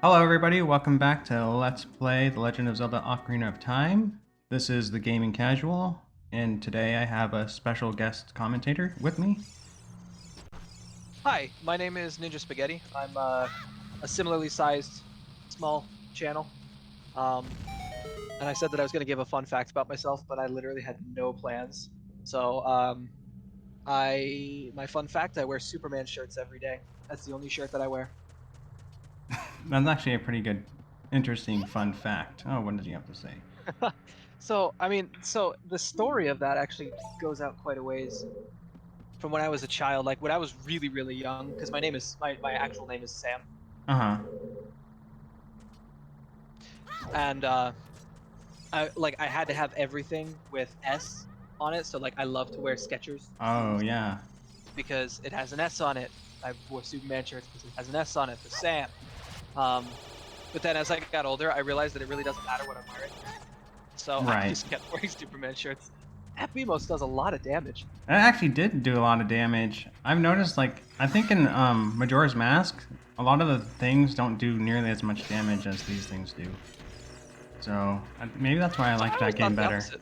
Hello everybody, welcome back to Let's Play The Legend of Zelda Ocarina of Time. This is the Gaming Casual, and today I have a special guest commentator with me. Hi, my name is Ninja Spaghetti. I'm a similarly sized small channel. And I said that I was going to give a fun fact about myself, but I literally had no plans. So, my fun fact, I wear Superman shirts every day. That's the only shirt that I wear. That's actually a pretty good, interesting, fun fact. Oh, what did you have to say? So the story of that actually goes out quite a ways from when I was a child, like when I was really, really young, because my actual name is Sam. Uh-huh. And I had to have everything with S on it. So like I love to wear Skechers Oh, shoes yeah. because it has an S on it. I wore Superman shirts because it has an S on it for Sam. Um, but then as I got older, I realized that it really doesn't matter what I'm wearing. So I Right. just kept wearing Superman shirts. Epimos does a lot of damage. It actually did do a lot of damage. I've noticed, like, I think in Majora's Mask, a lot of the things don't do nearly as much damage as these things do. So, maybe that's why I So I like that always game thought the better. opposite.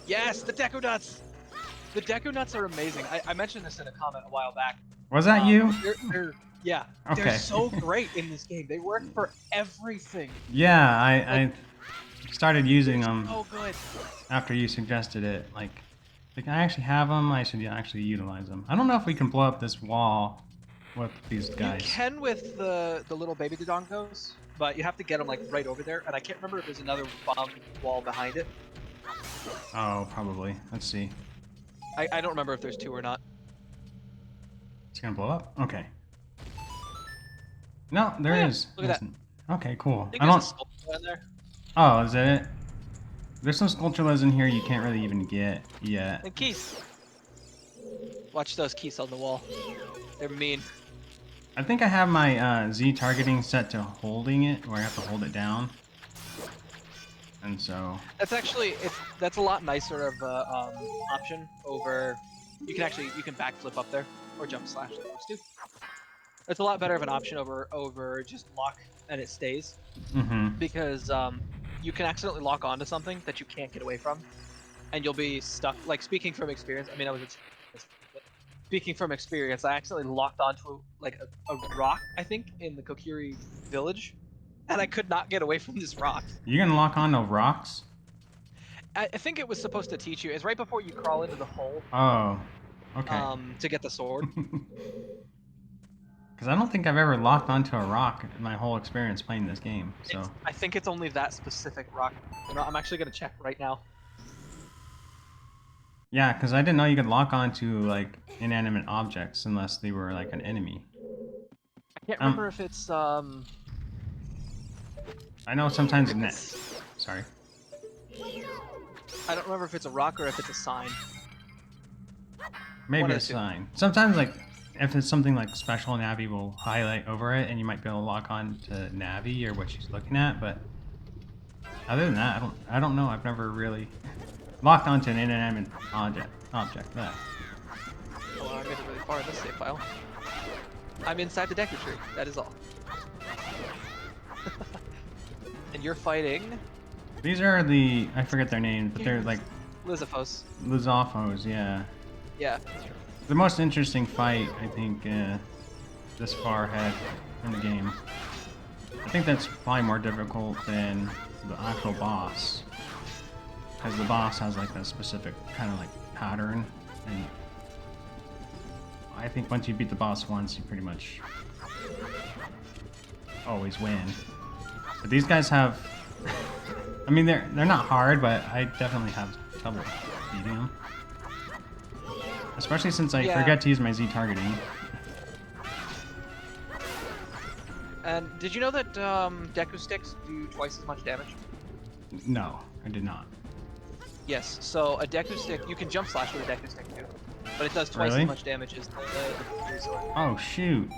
Yes, the Deku Nuts! The Deku Nuts are amazing. I mentioned this in a comment a while back. Was that you? They're Okay. so great in this game. They work for everything. Yeah, Like, I started using they're them so good. after you suggested it. Like I actually have them. I should actually utilize them. I don't know if we can blow up this wall with these You guys. can with the little baby Dodongos, but you have to get them like right over there. And I can't remember if there's another bomb wall behind it. Oh, probably. Let's see. I don't remember if there's two or not. It's gonna blow up. Okay. No, there Oh yeah, is. look at that. Okay, cool. I think I there's a don't. sculpture in there. Oh, is that it? There's some sculptures in here you can't really even get yet. And keys. Watch those keys on the wall. They're mean. I think I have my Z targeting set to holding it, where I have to hold it down. And so. That's a lot nicer of a option over. You can backflip up there or jump slash like those two. It's a lot better of an option over just lock and it stays Mm-hmm. because you can accidentally lock onto something that you can't get away from, and you'll be stuck. Like speaking from experience, I mean I was. Speaking from experience, I accidentally locked onto like a rock, I think, in the Kokiri village, and I could not get away from this rock. You can lock on to rocks. I think it was supposed to teach you. It's right before you crawl into the hole. Oh, okay. To get the sword. Because I don't think I've ever locked onto a rock in my whole experience playing this game. So I think it's only that specific rock. You know, I'm actually gonna check right now. yeah, because I didn't know you could lock onto like inanimate objects unless they were like an enemy. I can't remember if it's I know sometimes. it's, Sorry. I don't remember if it's a rock or if it's a sign. Maybe One a of the two. sign. Sometimes like if it's something like special, Navi will highlight over it, and you might be able to lock on to Navi or what she's looking at. But other than that, I don't know. I've never really locked onto an inanimate object. That. Oh, I made it really far in this save file. I'm inside the Deku tree. That is all. And you're fighting These are I forget their names, but they're like Lizafos. Lizophos, yeah. Yeah. The most interesting fight, I think, this far ahead in the game. I think that's probably more difficult than the actual boss. Because the boss has like a specific kind of like pattern, and I think once you beat the boss once, you pretty much always win. But these guys have, I mean, they're not hard, but I definitely have trouble beating them. Especially since I forget to use my Z targeting. And did you know that Deku sticks do twice as much damage? No, I did not. Yes. So a Deku stick, you can jump slash with a Deku stick too, but it does twice Really? as much damage as the sword. Oh shoot!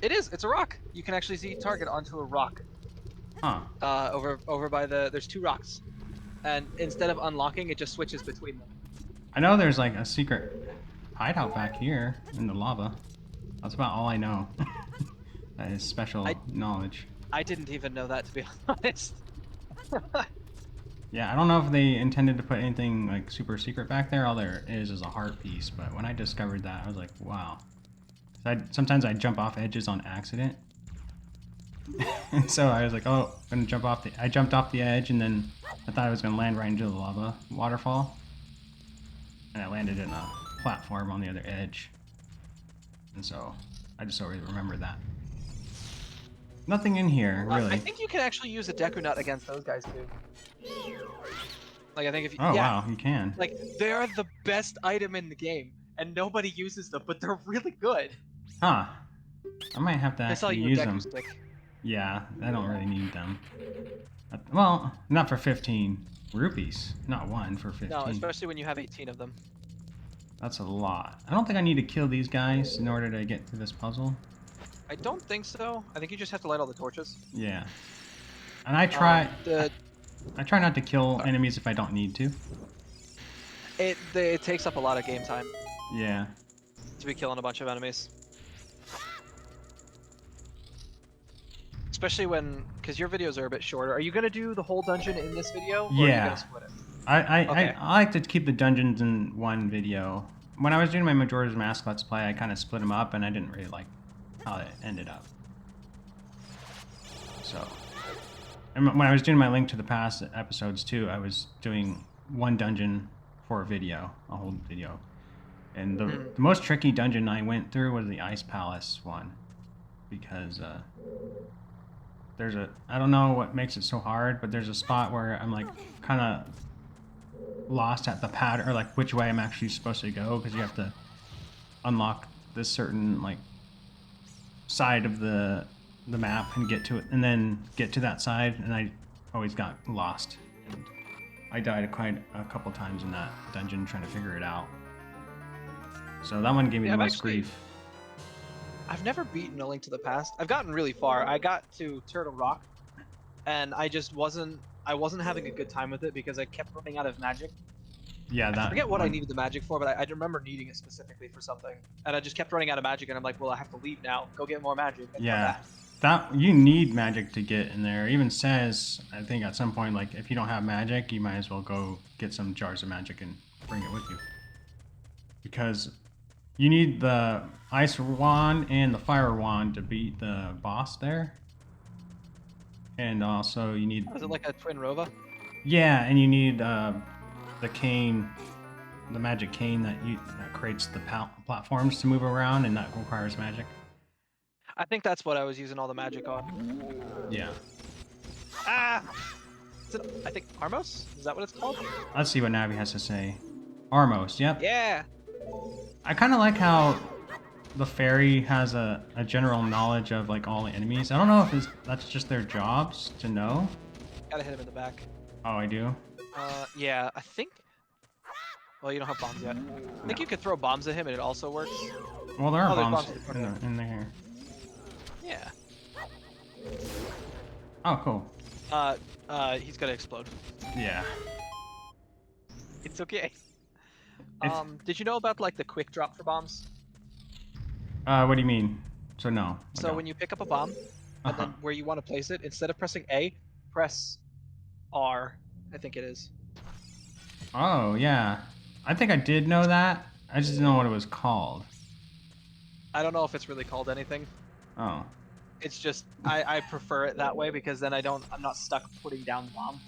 It is. It's a rock. You can actually Z target onto a rock. Huh? Over by there's two rocks, and instead of unlocking, it just switches between them. I know there's like a secret hideout back here in the lava. That's about all I know. That is special knowledge. I didn't even know that, to be honest. Yeah, I don't know if they intended to put anything like super secret back there. All there is a heart piece. But when I discovered that, I was like, wow. Sometimes I jump off edges on accident. And so I was like, oh, I'm gonna jump off I jumped off the edge, and then I thought I was gonna land right into the lava waterfall. And I landed in a platform on the other edge. And so I just always remember that. Nothing in here, really. I think you can actually use a Deku Nut against those guys too. Like I think if you, Oh wow, you can. like they are the best item in the game, and nobody uses them, but they're really good. Huh. I might have to I saw actually you use Deku them. Stick. Yeah, I don't really need them. Well, not for 15 rupees. Not one for 15. No, especially when you have 18 of them. That's a lot. I don't think I need to kill these guys in order to get through this puzzle. I don't think so. I think you just have to light all the torches. Yeah. And I try I try not to kill Sorry. enemies if I don't need to. It takes up a lot of game time Yeah. to be killing a bunch of enemies. Especially because your videos are a bit shorter. Are you gonna do the whole dungeon in this video? Or are you Yeah. gonna split it? I like to keep the dungeons in one video. When I was doing my Majora's Mask Let's Play, I kind of split them up, and I didn't really like how it ended up. So, and when I was doing my Link to the Past episodes too, I was doing one dungeon for a video, a whole video. And the most tricky dungeon I went through was the Ice Palace one, because I don't know what makes it so hard, but there's a spot where I'm like kind of lost at the pattern, or like which way I'm actually supposed to go, because you have to unlock this certain like side of the map and get to it, and then get to that side, and I always got lost. And I died quite a couple times in that dungeon trying to figure it out. So that one gave me the most grief. I've never beaten A Link to the Past. I've gotten really far. I got to Turtle Rock, and I wasn't having a good time with it because I kept running out of magic. Yeah, I forget what I needed the magic for, but I remember needing it specifically for something. And I just kept running out of magic, and I'm like, well, I have to leave now. Go get more magic. Yeah, that you need magic to get in there. It even says, I think at some point, like if you don't have magic, you might as well go get some jars of magic and bring it with you, because you need the ice wand and the fire wand to beat the boss there. And also you need... Was it like a twin Rova? Yeah, and you need the cane, the magic cane that creates the platforms to move around, and that requires magic. I think that's what I was using all the magic on. Yeah. Ah! Is it, I think Armos? Is that what it's called? Let's see what Navi has to say. Armos, yep. Yeah! I kind of like how the fairy has a general knowledge of like all the enemies. I don't know if that's just their jobs to know. Gotta hit him in the back. Oh, I do? Yeah, I think... Well, you don't have bombs yet. I think you could throw bombs at him and it also works. Well, there are bombs bombs in there. Yeah. Oh, cool. He's gonna explode. Yeah. It's okay. Did you know about like the quick drop for bombs? What do you mean? So no. So when you pick up a bomb, and then where you want to place it, instead of pressing A, press R, I think it is. Oh, yeah. I think I did know that. I just didn't know what it was called. I don't know if it's really called anything. Oh. It's just, I prefer it that way because then I'm not stuck putting down the bomb.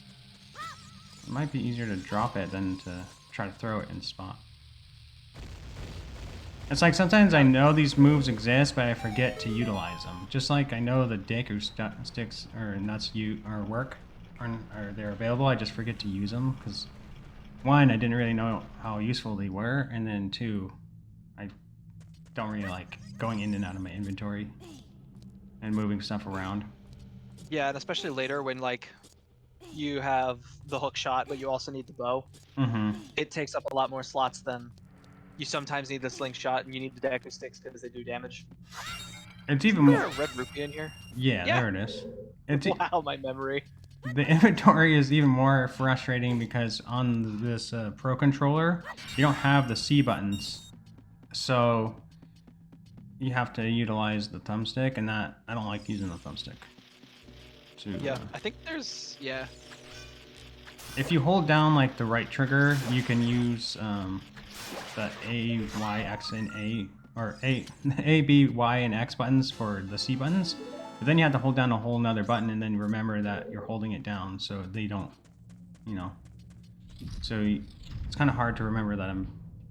It might be easier to drop it than to try to throw it in spot. It's like sometimes I know these moves exist, but I forget to utilize them. Just like I know the Deku sticks or nuts work, or they're available. I just forget to use them because one, I didn't really know how useful they were, and then two, I don't really like going in and out of my inventory and moving stuff around. Yeah, and especially later when like you have the hook shot, but you also need the bow. Mm-hmm. It takes up a lot more slots than you sometimes need the slingshot and you need the Deku sticks because they do damage. It's even more. Is there a red rupee in here? Yeah, there it is. It's wow, my memory. The inventory is even more frustrating because on this Pro controller, you don't have the C buttons. So you have to utilize the thumbstick, and that I don't like using the thumbstick. Yeah, I think there's If you hold down like the right trigger, you can use the A, Y, X, and A, or A, B, Y, and X buttons for the C buttons. But then you have to hold down a whole nother button and then remember that you're holding it down so they don't, you know. So it's kind of hard to remember that I'm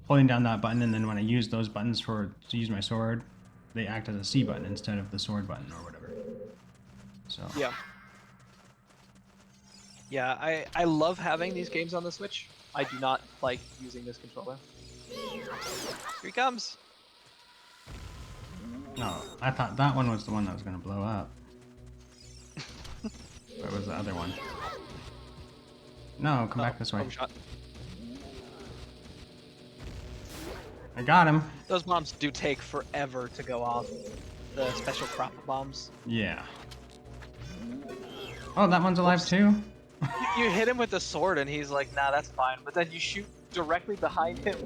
holding down that button, and then when I use those buttons to use my sword, they act as a C button instead of the sword button or whatever. So yeah. Yeah, I love having these games on the Switch. I do not like using this controller. Here he comes. no, I thought that one was the one that was going to blow up. What was the other one? No, come back this way. Shot. I got him. Those bombs do take forever to go off. The special crop bombs. Yeah. Oh, that one's alive too? You hit him with the sword and he's like, nah, that's fine. But then you shoot directly behind him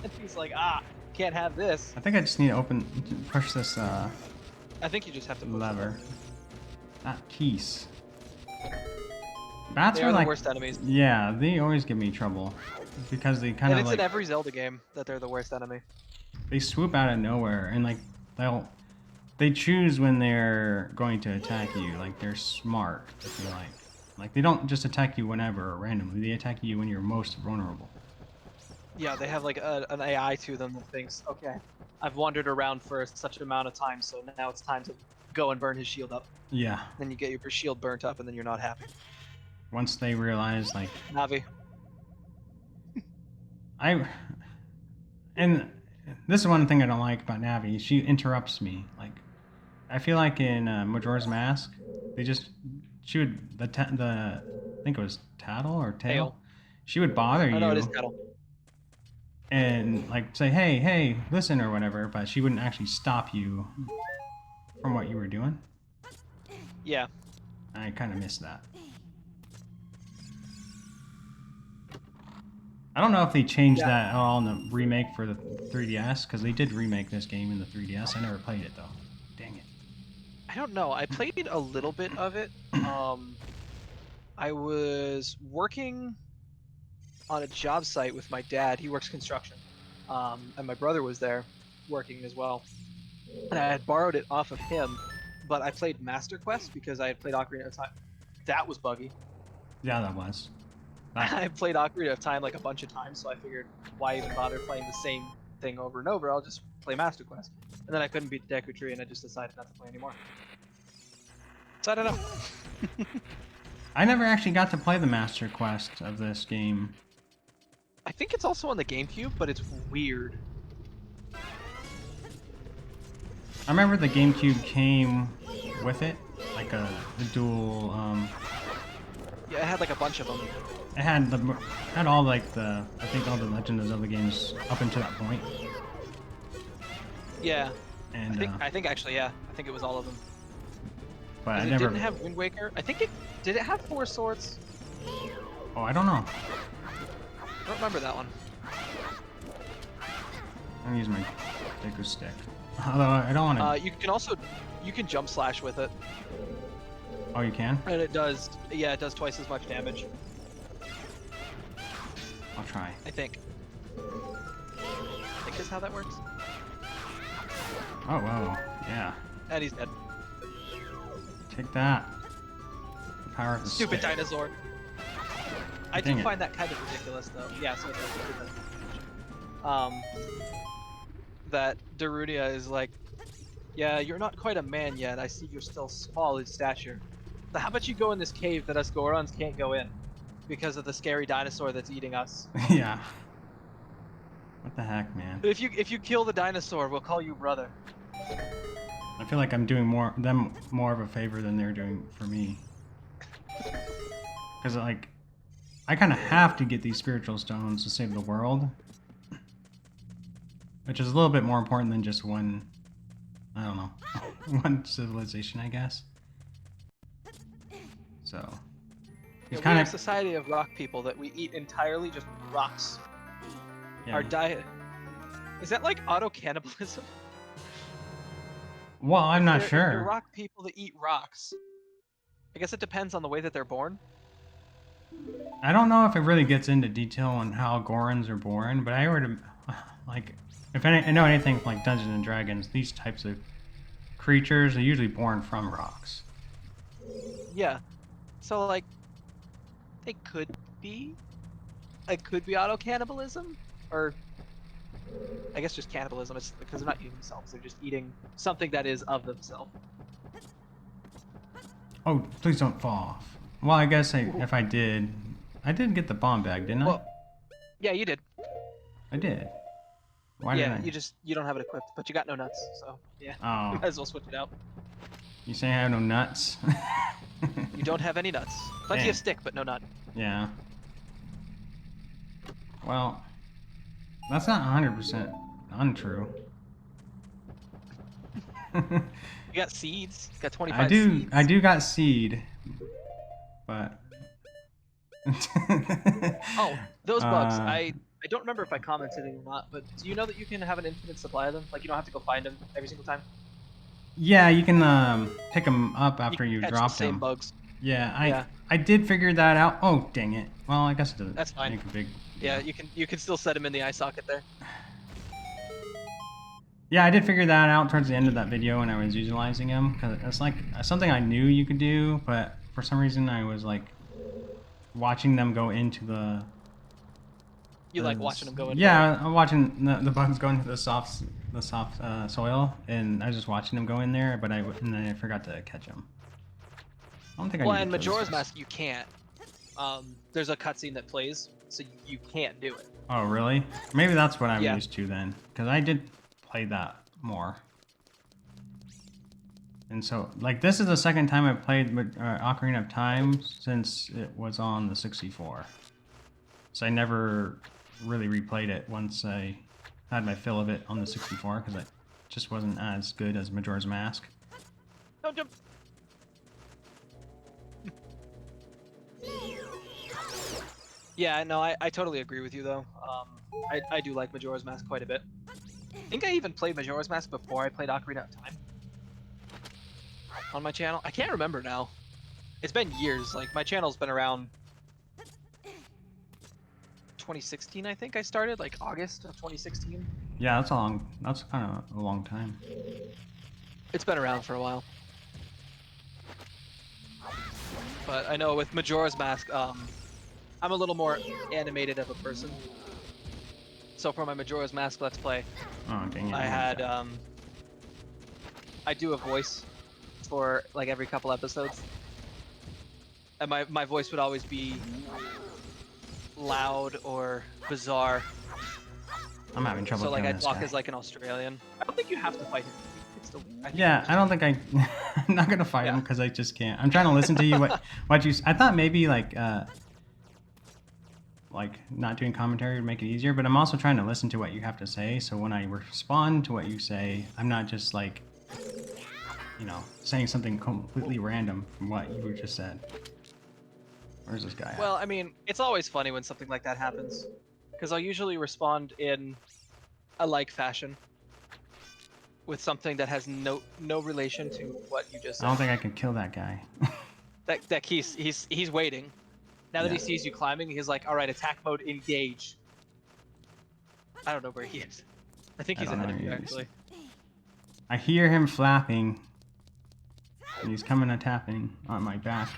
and he's like, ah, can't have this. I think I just need to push this I think you just have to push lever. That piece. Bats They are are like the worst enemies. Yeah, they always give me trouble because they kind And of it's like in every Zelda game that they're the worst enemy. they swoop out of nowhere and like they choose when they're going to attack you. Like they're smart, if you like. Like they don't just attack you whenever or randomly. They attack you when you're most vulnerable. Yeah, they have like an AI to them that thinks, okay, I've wandered around for such an amount of time, so now it's time to go and burn his shield up. Yeah. Then you get your shield burnt up, and then you're not happy. Once they realize, like, Navi. and this is one thing I don't like about Navi. She interrupts me. Like, I feel like in Majora's Mask, she would I think it was Tattle or Tail. She would bother you. No, it is Tattle. And like say, hey, listen or whatever, but she wouldn't actually stop you from what you were doing. Yeah. I kind of miss that. I don't know if they changed that at all in the remake for the 3DS, because they did remake this game in the 3DS. I never played it though. Dang it. I don't know. I played a little bit of it. I was working on a job site with my dad. He works construction. And my brother was there working as well. And I had borrowed it off of him, but I played Master Quest because I had played Ocarina of Time. That was buggy. Yeah, that was. I played Ocarina of Time like a bunch of times, so I figured, why even bother playing the same thing over and over? I'll just play Master Quest. And then I couldn't beat the Deku Tree, and I just decided not to play anymore. So I don't know. I never actually got to play the Master Quest of this game. I think it's also on the GameCube, but it's weird. I remember the GameCube came with it, like the dual. Yeah, it had like a bunch of them. It had all like I think all the Legend of Zelda games up until that point. Yeah. And I think actually, yeah, I think it was all of them. But I it never. didn't have Wind Waker. I think did it have 4 swords? Oh, I don't know. I don't remember that one. I'm gonna use my Deku stick. Although I don't want to. You can jump slash with it. Oh, you can? And it does twice as much damage. I'll try. I think is how that works. Oh, whoa. Yeah. And he's dead. Take that. The power of the Stupid stick. dinosaur. I do find that kind of ridiculous, though. Yeah, so that Darunia is like, yeah, you're not quite a man yet. I see you're still small in stature. So how about you go in this cave that us Gorons can't go in because of the scary dinosaur that's eating us? Yeah. What the heck, man? But if you kill the dinosaur, we'll call you brother. I feel like I'm doing them more of a favor than they're doing for me. Because like, I kind of have to get these spiritual stones to save the world, which is a little bit more important than just one. I don't know, one civilization, I guess. So it's We're a society of rock people that we eat entirely just rocks. Yeah. Our diet is that like auto cannibalism? Well, I'm not If they're sure. rock people that eat rocks, I guess it depends on the way that they're born. I don't know if it really gets into detail on how Gorons are born, but I heard, like, if I know anything from like Dungeons and Dragons, these types of creatures are usually born from rocks. Yeah. So like, they could be. It could be auto cannibalism, or I guess just cannibalism. It's because they're not eating themselves; they're just eating something that is of themselves. Oh, please don't fall off. Well, I guess if I did get the bomb bag, didn't I? Well, yeah, you did. I did. Why did Yeah, I? you don't have it equipped, but you got no nuts, so yeah, you Oh, might as well switch it out. you say I have no nuts? You don't have any nuts. Plenty Damn. of stick, but no nut. Yeah. Well, that's not 100% untrue. You got seeds. You got 25 I seeds. do got seed, but Oh, those bugs. uh, I don't remember if I commented it or not, but do you know that you can have an infinite supply of them? Like you don't have to go find them every single time. yeah, you can pick them up You after can you catch the drop same them. bugs. Yeah, Yeah. I did figure that out. Oh, dang it. Well, I guess it doesn't That's fine. make a big Yeah, you can still set them in the eye socket there. Yeah, I did figure that out towards the end of that video when I was visualizing them, because it's like something I knew you could do, but for some reason I was like watching them go into the. You like watching them go into Yeah, I'm watching the bugs go into the soft soil, and I was just watching them go in there, but and then I forgot to catch them. I don't think I Well, need and to kill Majora's these guys. Mask you can't. There's a cutscene that plays, so you can't do it. Oh, really? Maybe that's what I'm Yeah. used to then, because I did play that more. And so, like, this is the second time I've played Ocarina of Time since it was on the 64. So I never really replayed it once I had my fill of it on the 64, because it just wasn't as good as Majora's Mask. Don't jump. Yeah, no, I totally agree with you though. I do like Majora's Mask quite a bit. I think I even played Majora's Mask before I played Ocarina of Time on my channel. I can't remember now. It's been years. Like my channel's been around 2016, I think I started, like August of 2016. Yeah, that's kind of a long time. It's been around for a while. But I know with Majora's Mask, I'm a little more animated of a person. So for my Majora's Mask Let's Play, Oh, dang it. I had, I do a voice for like every couple episodes. And my voice would always be loud or bizarre. I'm having trouble So like killing I this talk guy. as like an Australian. I don't think you have to fight him. It's still, I think Yeah, I don't think I'm not gonna fight him Yeah. because I just can't. I'm trying to listen to you. What you? I thought maybe like not doing commentary would make it easier, but I'm also trying to listen to what you have to say. So when I respond to what you say, I'm not just like, saying something completely random from what you just said. Where's this guy at? Well, I mean, it's always funny when something like that happens, because I'll usually respond in a like fashion with something that has no relation to what you just I said. don't think I can kill that guy. That he's waiting. Now that he Yeah. sees you climbing, he's like, all right, attack mode, engage. I don't know where he is. I think he's I don't ahead know of you where he is. actually. I hear him flapping, and he's coming and tapping on my back.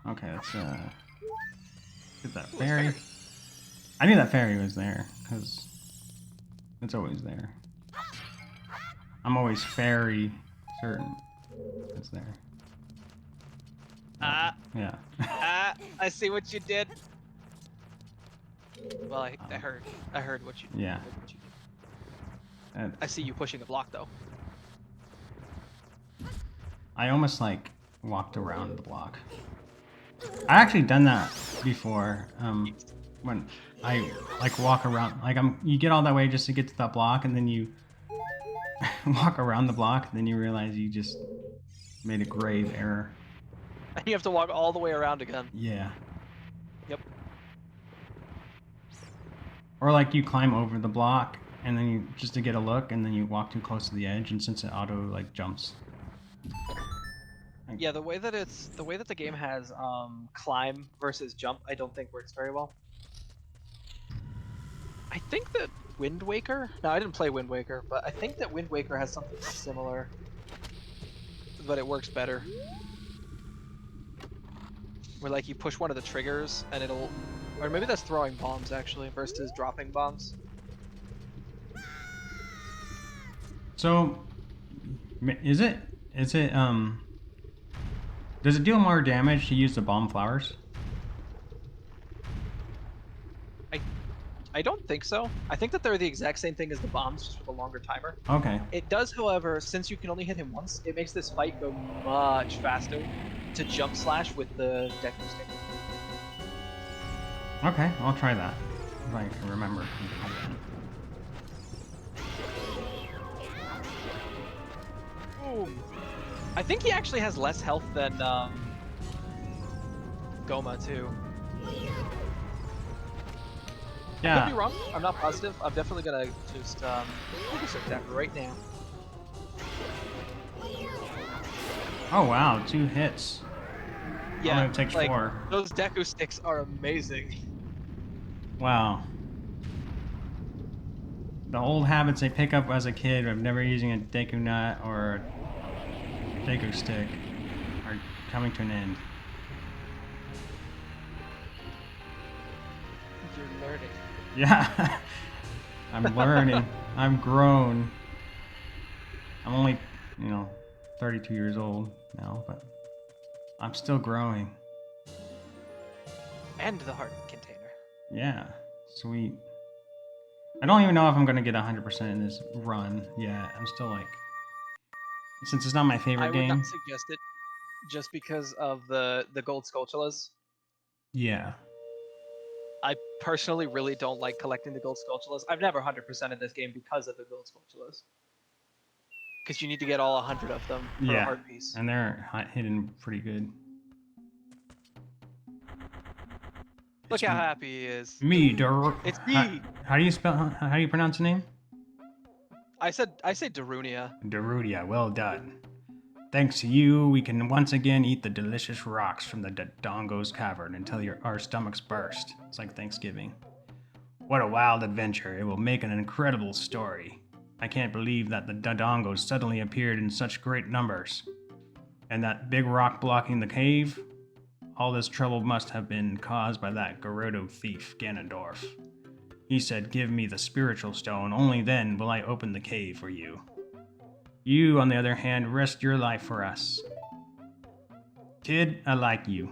Okay, let's get that Ooh, it's fairy. fairy. I knew that fairy was there because it's always there. I'm always very certain it's there. Ah, Yeah. I see what you did. Well, I heard what you did. Yeah. I heard what you did. And I see you pushing a block though. I almost like walked around the block. I actually done that before. When I like walk around, like you get all that way just to get to that block, and then you walk around the block, and then you realize you just made a grave error. And you have to walk all the way around again. Yeah. Yep. Or like you climb over the block and then you just to get a look, and then you walk too close to the edge, and since it auto like jumps. Yeah, the way that the game has climb versus jump, I don't think works very well. I think that Wind Waker. No, I didn't play Wind Waker, but I think that Wind Waker has something similar, but it works better. Where like you push one of the triggers and it'll, or maybe that's throwing bombs actually versus dropping bombs. So, is it does it deal more damage to use the bomb flowers? I don't think so. I think that they're the exact same thing as the bombs, just with a longer timer. Okay. It does, however, since you can only hit him once, it makes this fight go much faster to jump slash with the Deku stick. Okay, I'll try that if I can remember. Boom. I think he actually has less health than Goma too. Yeah. I could be wrong. I'm not positive. I'm definitely gonna just focus on that right now. Oh wow, 2 hits. Yeah, only takes like 4. those Deku sticks are amazing. Wow. The old habits I pick up as a kid of never using a Deku Nut or a Deku Stick are coming to an end. You're learning. Yeah. I'm learning. I'm grown. I'm only, 32 years old now, but I'm still growing. And the heart container. Yeah. Sweet. I don't even know if I'm going to get 100% in this run yet. I'm still like... Since it's not my favorite game. I would not suggest it just because of the gold Skulltulas. Yeah. I personally really don't like collecting the gold Skulltulas. I've never 100%ed this game because of the gold Skulltulas. Because you need to get all 100 of them for a heart piece. And they're hidden pretty good. Look how happy he is. Me, It's me. How do you pronounce the name? I say Darunia. Darunia, well done. Thanks to you, we can once again eat the delicious rocks from the Dodongo's Cavern until our stomachs burst. It's like Thanksgiving. What a wild adventure. It will make an incredible story. I can't believe that the Dodongos suddenly appeared in such great numbers. And that big rock blocking the cave? All this trouble must have been caused by that Gerudo thief, Ganondorf. He said, "Give me the spiritual stone, only then will I open the cave for you. You, on the other hand, risked your life for us. Kid, I like you.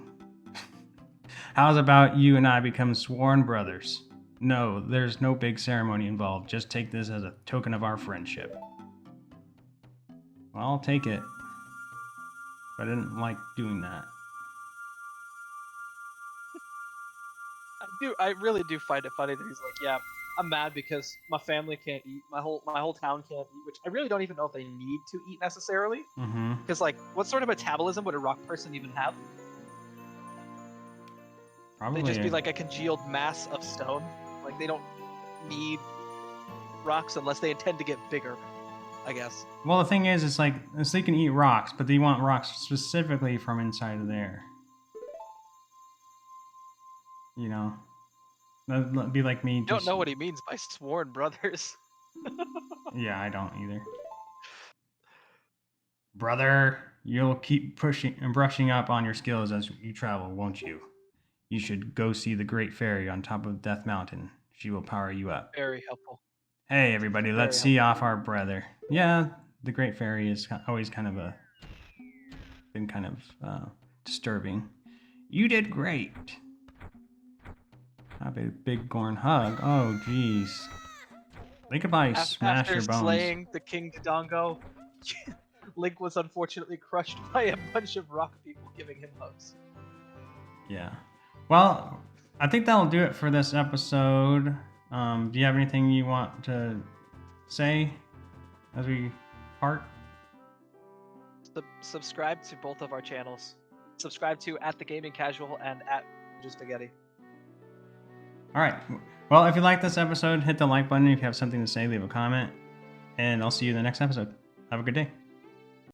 How's about you and I become sworn brothers? No, there's no big ceremony involved. Just take this as a token of our friendship." Well, I'll take it. But I didn't like doing that. I really do find it funny that he's like, yeah, I'm mad because my family can't eat, my whole town can't eat, which I really don't even know if they need to eat necessarily. Because like, what sort of metabolism would a rock person even have? Probably. They'd just be like a congealed mass of stone. Like they don't need rocks unless they intend to get bigger, I guess. Well, the thing is, it's like, they can eat rocks, but they want rocks specifically from inside of there. You know? That'd be like me. You don't know what he means by sworn brothers. Yeah, I don't either. Brother, you'll keep pushing and brushing up on your skills as you travel, won't you? You should go see the Great Fairy on top of Death Mountain. She will power you up. Very helpful. Hey, everybody, let's see off our brother. Yeah, the Great Fairy is always kind of been kind of disturbing. You did great. Have a big Gorn hug. Oh, jeez. They could probably smash your bones. After slaying the King Dodongo, Link was unfortunately crushed by a bunch of rock people giving him hugs. Yeah. Well, I think that'll do it for this episode. Do you have anything you want to say as we part? Subscribe to both of our channels. Subscribe to @TheGamingCasual and @Spaghetti. All right. Well, if you like this episode, hit the like button. If you have something to say, leave a comment. And I'll see you in the next episode. Have a good day.